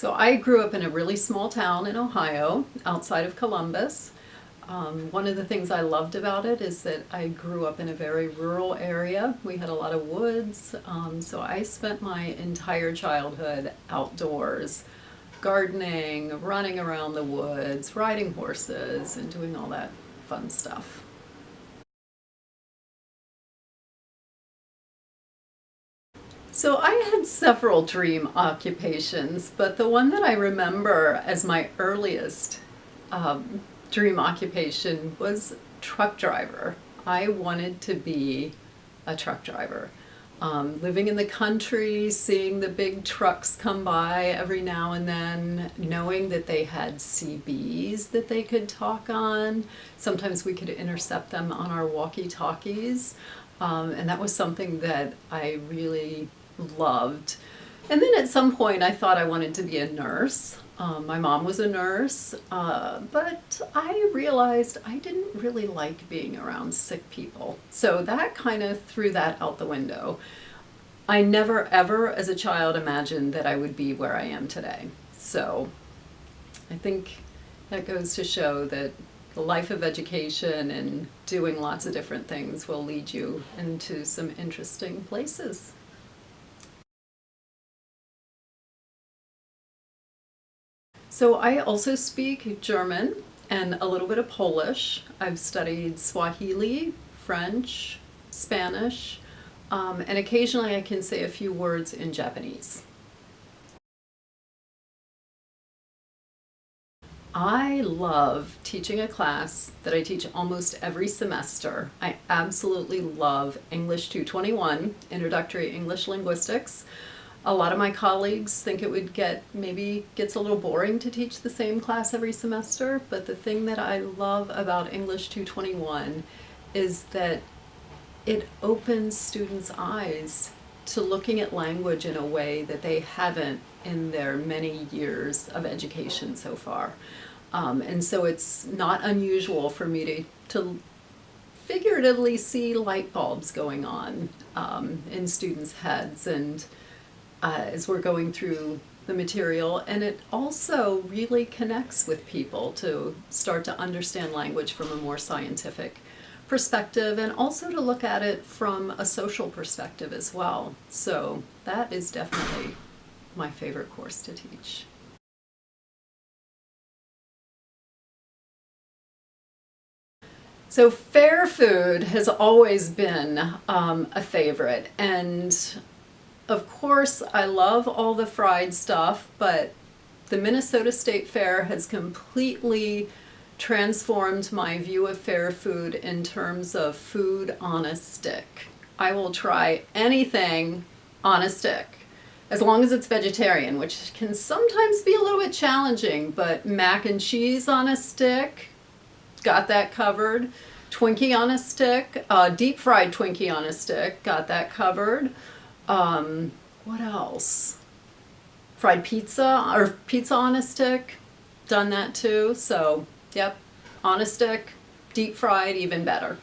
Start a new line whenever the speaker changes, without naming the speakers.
So I grew up in a really small town in Ohio, outside of Columbus. One of the things I loved about it is that I grew up in a very rural area. We had a lot of woods, so I spent my entire childhood outdoors, gardening, running around the woods, riding horses, and doing all that fun stuff. So I had several dream occupations, but the one that I remember as my earliest dream occupation was truck driver. I wanted to be a truck driver. Living in the country, seeing the big trucks come by every now and then, knowing that they had CBs that they could talk on. Sometimes we could intercept them on our walkie-talkies. And that was something that I really loved. And then at some point I thought I wanted to be a nurse. My mom was a nurse, but I realized I didn't really like being around sick people. So that kind of threw that out the window. I never ever as a child imagined that I would be where I am today. So I think that goes to show that the life of education and doing lots of different things will lead you into some interesting places. So I also speak German and a little bit of Polish. I've studied Swahili, French, Spanish, and occasionally I can say a few words in Japanese. I love teaching a class that I teach almost every semester. I absolutely love English 221, Introductory English Linguistics. A lot of my colleagues think it would maybe gets a little boring to teach the same class every semester, but the thing that I love about English 221 is that it opens students' eyes to looking at language in a way that they haven't in their many years of education so far. And so it's not unusual for me to figuratively see light bulbs going on in students' heads and as we're going through the material, and it also really connects with people to start to understand language from a more scientific perspective and also to look at it from a social perspective as well. So that is definitely my favorite course to teach. So fair food has always been a favorite, and of course, I love all the fried stuff, but the Minnesota State Fair has completely transformed my view of fair food in terms of food on a stick. I will try anything on a stick, as long as it's vegetarian, which can sometimes be a little bit challenging, but mac and cheese on a stick, got that covered. Twinkie on a stick, deep fried Twinkie on a stick, got that covered. What else? Fried pizza or pizza on a stick, done that too. So, yep, on a stick, deep fried, even better.